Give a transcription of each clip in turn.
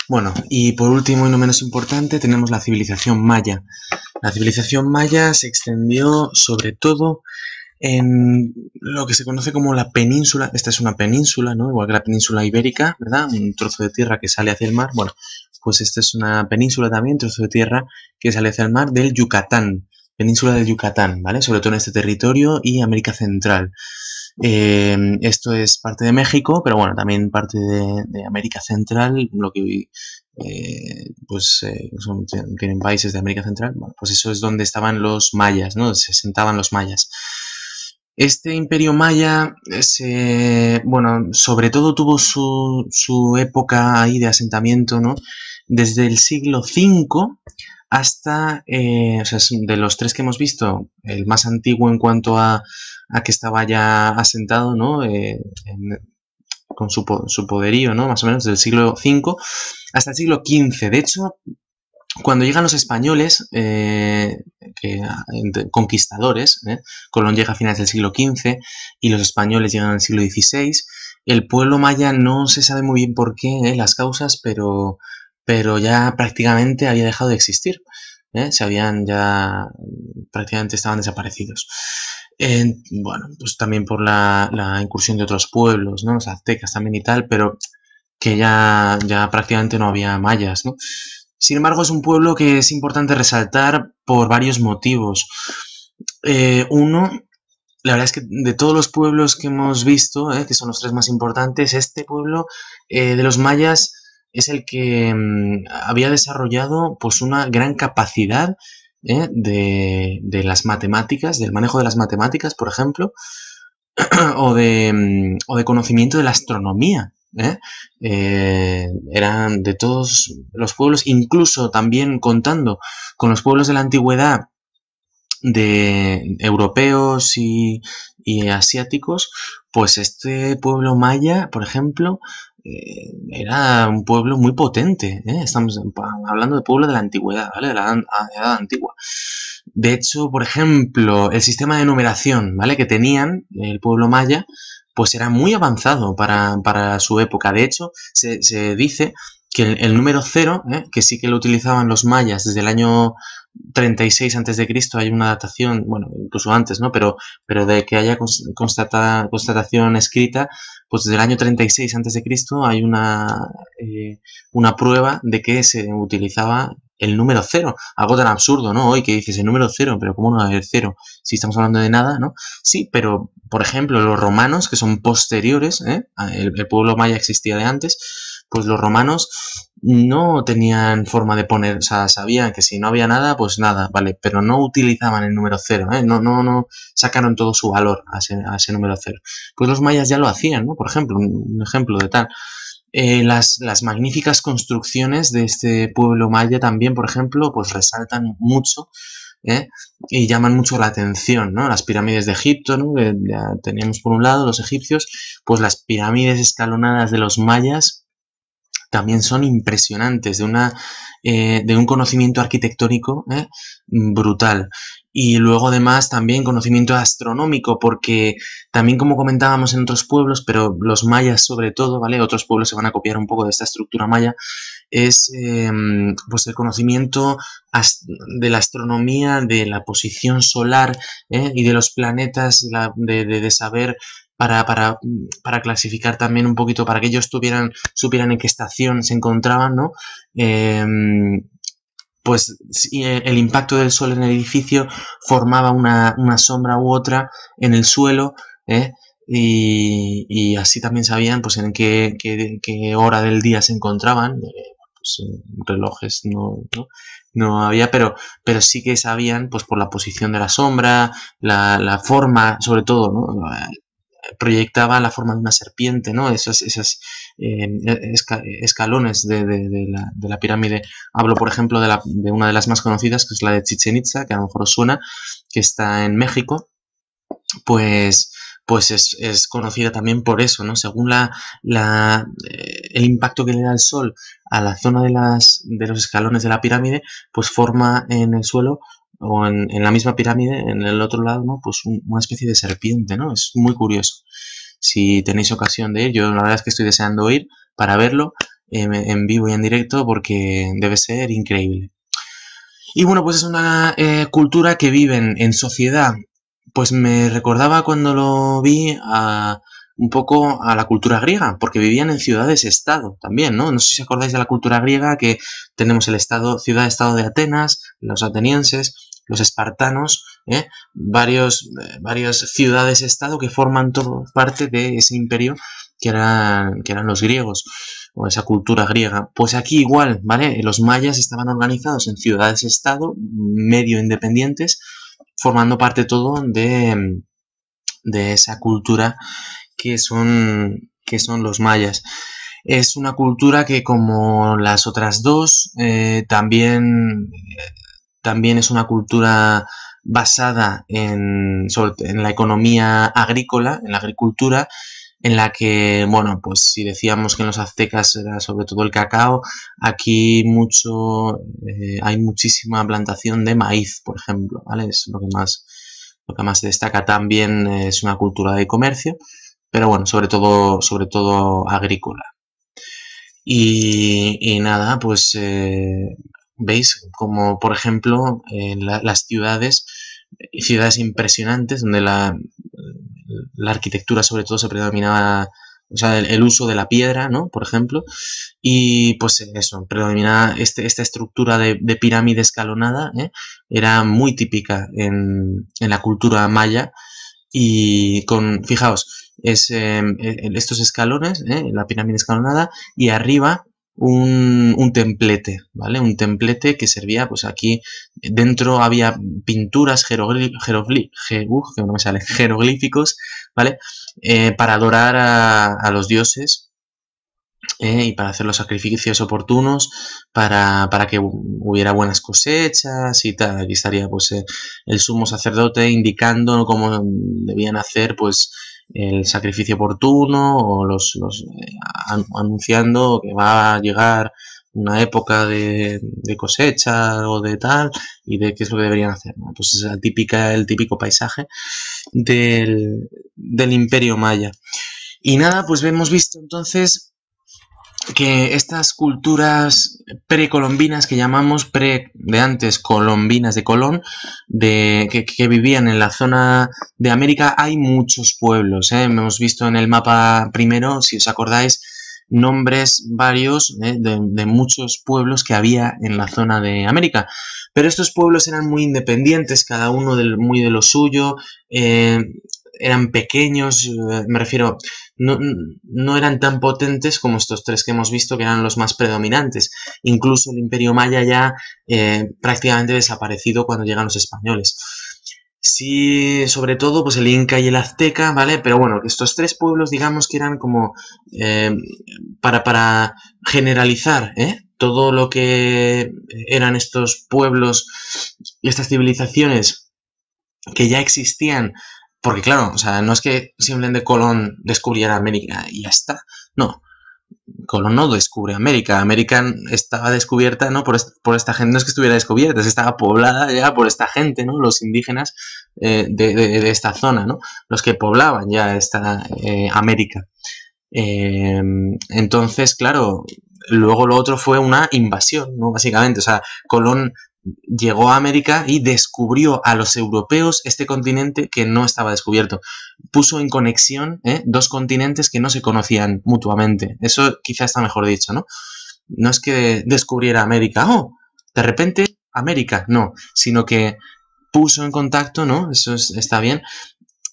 Bueno, y por último y no menos importante, tenemos la civilización maya. La civilización maya se extendió sobre todo en lo que se conoce como la península. Esta es una península, ¿no? Igual que la península ibérica, ¿verdad? Un trozo de tierra que sale hacia el mar. Bueno, pues esta es una península también, trozo de tierra que sale hacia el mar del Yucatán, península del Yucatán, ¿vale? Sobre todo en este territorio y América Central. Esto es parte de México, pero bueno, también parte de América Central, lo que tienen países de América Central. Bueno, pues eso es donde estaban los mayas, ¿no? Se sentaban los mayas. Este imperio maya, bueno, sobre todo tuvo su época ahí de asentamiento, ¿no? Desde el siglo V hasta, o sea, de los tres que hemos visto, el más antiguo en cuanto a que estaba ya asentado, ¿no? Con su poderío, ¿no? Más o menos del siglo V hasta el siglo XV. De hecho, cuando llegan los españoles, conquistadores, Colón llega a finales del siglo XV y los españoles llegan al siglo XVI, el pueblo maya no se sabe muy bien por qué, las causas, pero ya prácticamente había dejado de existir. Se habían ya, prácticamente estaban desaparecidos. Bueno, pues también por la incursión de otros pueblos, ¿no? Los aztecas también y tal, pero que ya prácticamente no había mayas, ¿no? Sin embargo, es un pueblo que es importante resaltar por varios motivos. Uno, la verdad es que de todos los pueblos que hemos visto, que son los tres más importantes, este pueblo de los mayas es el que había desarrollado pues una gran capacidad de las matemáticas, del manejo de las matemáticas, por ejemplo, o de conocimiento de la astronomía. Eran de todos los pueblos, incluso también contando con los pueblos de la antigüedad de europeos y asiáticos, pues este pueblo maya, por ejemplo, era un pueblo muy potente. Estamos hablando de pueblo de la antigüedad, ¿vale? De la edad antigua. De hecho, por ejemplo, el sistema de numeración, ¿vale? Que tenían el pueblo maya, pues era muy avanzado para su época. De hecho, se dice que el número cero, que sí que lo utilizaban los mayas desde el año 36 antes de Cristo, hay una datación, bueno, incluso antes, ¿no? Pero de que haya constatación escrita, pues desde el año 36 antes de Cristo hay una prueba de que se utilizaba el número cero. Algo tan absurdo, ¿no? Hoy que dices el número cero, pero ¿cómo no va a haber cero? Si estamos hablando de nada, ¿no? Sí, pero, por ejemplo, los romanos, que son posteriores, el pueblo maya existía de antes, pues los romanos no tenían forma de poner, o sea, sabían que si no había nada, pues nada, vale, pero no utilizaban el número cero, no sacaron todo su valor a ese número cero. Pues los mayas ya lo hacían, ¿no? Por ejemplo, un ejemplo de tal. Las magníficas construcciones de este pueblo maya también, por ejemplo, pues resaltan mucho y llaman mucho la atención, ¿no? Las pirámides de Egipto, ¿no? Que ya teníamos por un lado los egipcios, pues las pirámides escalonadas de los mayas también son impresionantes, de un conocimiento arquitectónico brutal. Y luego además también conocimiento astronómico, porque también como comentábamos en otros pueblos, pero los mayas sobre todo, ¿vale? Otros pueblos se van a copiar un poco de esta estructura maya, es pues el conocimiento de la astronomía, de la posición solar y de los planetas, de saber para clasificar también un poquito, para que ellos supieran en qué estación se encontraban, ¿no? Pues el impacto del sol en el edificio formaba una sombra u otra en el suelo, y así también sabían pues en qué hora del día se encontraban. Pues, relojes no había, pero sí que sabían pues por la posición de la sombra, la forma, sobre todo, ¿no? Proyectaba la forma de una serpiente, ¿no? Esos escalones de la pirámide. Hablo, por ejemplo, de una de las más conocidas, que es la de Chichen Itza, que a lo mejor os suena, que está en México, pues es conocida también por eso, ¿no? Según el impacto que le da el sol a la zona de los escalones de la pirámide, pues forma en el suelo o en la misma pirámide, en el otro lado, ¿no? Pues una especie de serpiente, ¿no? Es muy curioso. Si tenéis ocasión de ir, yo la verdad es que estoy deseando ir para verlo. en vivo y en directo porque debe ser increíble. Y bueno, pues es una cultura que viven en sociedad. Pues me recordaba cuando lo vi un poco a la cultura griega, porque vivían en ciudades-estado también, ¿no? No sé si os acordáis de la cultura griega, que tenemos el estado, ciudad-estado de Atenas, los atenienses, los espartanos, varias ciudades-estado que forman todo parte de ese imperio que eran los griegos, o esa cultura griega. Pues aquí igual, ¿vale? Los mayas estaban organizados en ciudades-estado, medio independientes, formando parte todo de esa cultura que son los mayas. Es una cultura que, como las otras dos, también es una cultura basada en la economía agrícola, en la agricultura, en la que, bueno, pues si decíamos que en los aztecas era sobre todo el cacao, aquí hay muchísima plantación de maíz, por ejemplo, ¿vale? Es lo que más se destaca. También es una cultura de comercio, pero bueno, sobre todo agrícola. Y nada, pues veis como, por ejemplo, en las ciudades impresionantes, donde la arquitectura sobre todo se predominaba, o sea, el uso de la piedra, ¿no? Por ejemplo, y pues eso, predominaba esta estructura de pirámide escalonada, era muy típica en la cultura maya, y fijaos, estos escalones, la pirámide escalonada, y arriba un templete, ¿vale? Un templete que servía, pues aquí dentro había pinturas, que no me sale, jeroglíficos, ¿vale? Para adorar a los dioses, y para hacer los sacrificios oportunos, para que hubiera buenas cosechas y tal. Aquí estaría pues el sumo sacerdote indicando cómo debían hacer pues el sacrificio oportuno, o anunciando que va a llegar una época de cosecha o de tal, y de qué es lo que deberían hacer, ¿no? Pues es el típico paisaje del Imperio Maya. Y nada, pues hemos visto entonces que estas culturas precolombinas, que llamamos de antes colombinas de Colón, que vivían en la zona de América, hay muchos pueblos, hemos visto en el mapa primero, si os acordáis, nombres varios, de muchos pueblos que había en la zona de América. Pero estos pueblos eran muy independientes, cada uno muy de lo suyo, eran pequeños, me refiero, no eran tan potentes como estos tres que hemos visto, que eran los más predominantes. Incluso el Imperio Maya ya prácticamente desaparecido cuando llegan los españoles. Sí, sobre todo pues el Inca y el Azteca, ¿vale? Pero bueno, estos tres pueblos, digamos que eran como para generalizar, todo lo que eran estos pueblos y estas civilizaciones que ya existían. Porque claro, o sea, no es que simplemente Colón descubriera América y ya está. No, Colón no descubre América. América estaba descubierta, ¿no? por esta gente. No es que estuviera descubierta, es que estaba poblada ya por esta gente, ¿no? Los indígenas de esta zona, ¿no? Los que poblaban ya esta América. Entonces, claro, luego lo otro fue una invasión, ¿no? Básicamente, o sea, Colón llegó a América y descubrió a los europeos este continente que no estaba descubierto. Puso en conexión dos continentes que no se conocían mutuamente. Eso quizá está mejor dicho, ¿no? No es que descubriera América, de repente América, no, sino que puso en contacto, ¿no? Eso está bien,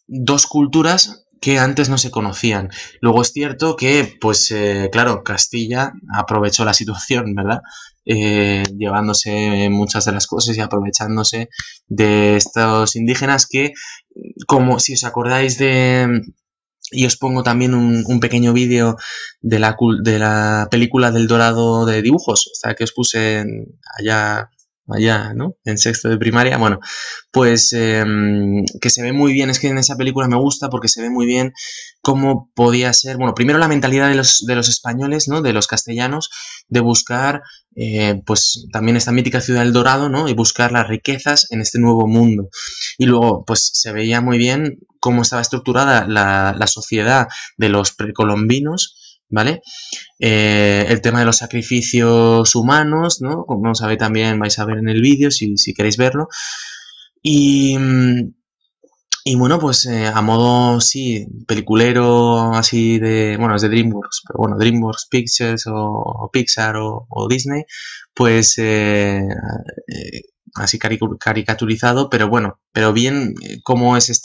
dos culturas que antes no se conocían. Luego es cierto que, pues, claro, Castilla aprovechó la situación, ¿verdad? Llevándose muchas de las cosas y aprovechándose de estos indígenas que, como si os acordáis y os pongo también un pequeño vídeo de la película del Dorado de dibujos, hasta que os puse allá, ¿no? En sexto de primaria. Bueno, pues que se ve muy bien, es que en esa película me gusta porque se ve muy bien cómo podía ser, bueno, primero la mentalidad de los españoles, ¿no? De los castellanos, de buscar, pues también esta mítica ciudad del Dorado, ¿no? Y buscar las riquezas en este nuevo mundo. Y luego, pues se veía muy bien cómo estaba estructurada la sociedad de los precolombinos, ¿vale? El tema de los sacrificios humanos, ¿no? Como vamos a ver también, vais a ver en el vídeo si queréis verlo. Y, y bueno, pues a modo, sí, peliculero, así de, bueno, es de DreamWorks, pero bueno, DreamWorks Pictures o Pixar o Disney, pues así caricaturizado, pero bueno, pero bien cómo es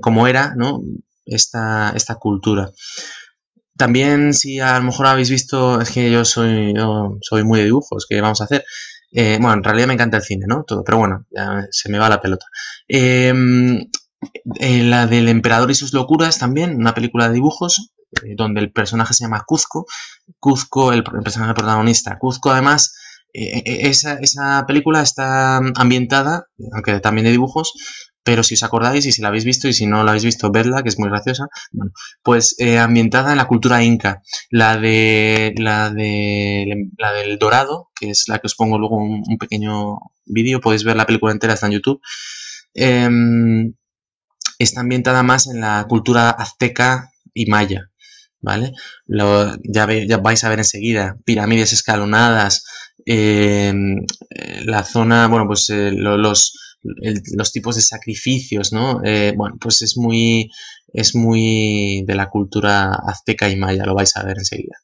cómo era, ¿no? Esta cultura. También, si a lo mejor habéis visto, es que yo soy muy de dibujos, ¿qué vamos a hacer? Bueno, en realidad me encanta el cine, ¿no? Todo, pero bueno, ya se me va la pelota. La del Emperador y sus locuras también, una película de dibujos, donde el personaje se llama Kuzco. Kuzco, el personaje protagonista. Kuzco, además, esa película está ambientada, aunque también de dibujos, pero si os acordáis y si la habéis visto y si no la habéis visto, vedla, que es muy graciosa. Bueno, pues ambientada en la cultura inca. La del Dorado, que es la que os pongo luego un pequeño vídeo, podéis ver la película entera, está en YouTube. Está ambientada más en la cultura azteca y maya, ¿vale? Ya vais a ver enseguida pirámides escalonadas, la zona, bueno, pues los tipos de sacrificios, ¿no? Bueno, pues es muy de la cultura azteca y maya, lo vais a ver enseguida.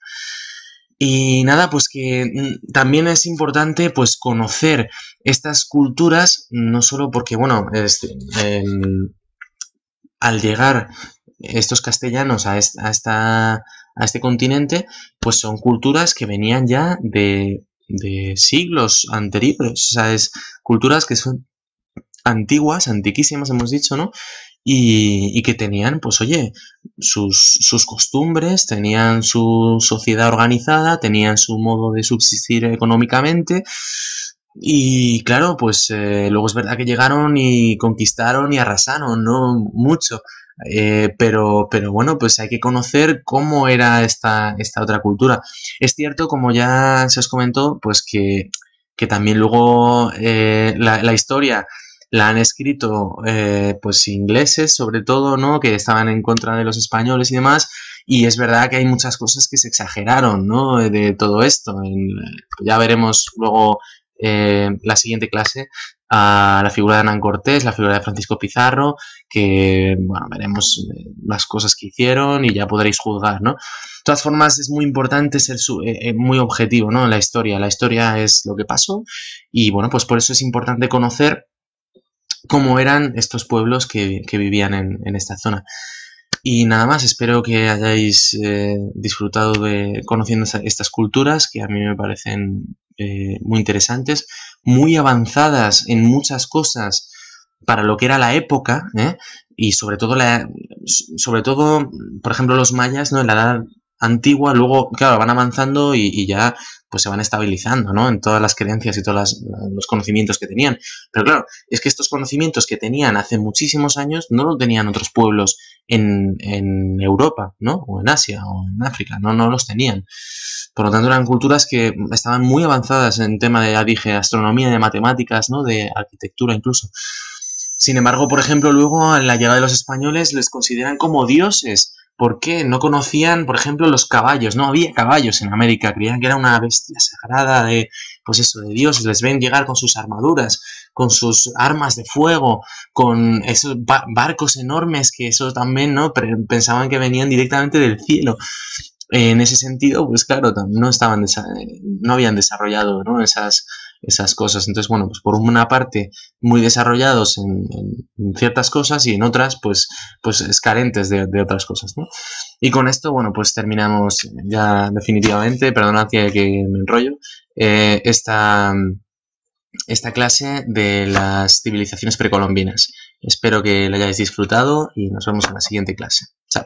Y nada, pues que también es importante pues conocer estas culturas, no solo porque, bueno, al llegar estos castellanos a este continente, pues son culturas que venían ya de siglos anteriores, o sea, es culturas que son antiguas, antiquísimas, hemos dicho, ¿no? Y que tenían, pues oye, sus costumbres, tenían su sociedad organizada, tenían su modo de subsistir económicamente. Y claro, pues luego es verdad que llegaron y conquistaron y arrasaron, ¿no? Mucho. Pero bueno, pues hay que conocer cómo era esta otra cultura. Es cierto, como ya se os comentó, pues que también luego la historia la han escrito pues ingleses, sobre todo, ¿no? Que estaban en contra de los españoles y demás. Y es verdad que hay muchas cosas que se exageraron, ¿no? De todo esto. Ya veremos luego la siguiente clase a la figura de Hernán Cortés, la figura de Francisco Pizarro, que, bueno, veremos las cosas que hicieron y ya podréis juzgar, ¿no? De todas formas, es muy importante ser muy objetivo, ¿no? En la historia. La historia es lo que pasó y, bueno, pues por eso es importante conocer cómo eran estos pueblos que vivían en esta zona. Y nada más, espero que hayáis disfrutado de conociendo estas culturas que a mí me parecen muy interesantes, muy avanzadas en muchas cosas para lo que era la época, y sobre todo, por ejemplo, los mayas, ¿no? En la edad antigua, luego, claro, van avanzando y ya pues se van estabilizando, ¿no? En todas las creencias y todos los conocimientos que tenían. Pero claro, es que estos conocimientos que tenían hace muchísimos años no lo tenían otros pueblos en Europa, ¿no? O en Asia o en África, no los tenían. Por lo tanto, eran culturas que estaban muy avanzadas en tema de, ya dije, astronomía, de matemáticas, ¿no? De arquitectura incluso. Sin embargo, por ejemplo, luego a la llegada de los españoles les consideran como dioses. ¿Por qué? No conocían, por ejemplo, los caballos. No había caballos en América. Creían que era una bestia sagrada de, pues eso, de dioses. Les ven llegar con sus armaduras, con sus armas de fuego, con esos barcos enormes que eso también, ¿no? Pensaban que venían directamente del cielo. En ese sentido, pues claro, no habían desarrollado, ¿no? esas cosas. Entonces, bueno, pues por una parte muy desarrollados en ciertas cosas y en otras, pues es carentes de otras cosas, ¿no? Y con esto, bueno, pues terminamos ya definitivamente, perdonad que me enrollo, esta clase de las civilizaciones precolombinas. Espero que la hayáis disfrutado y nos vemos en la siguiente clase. Chao.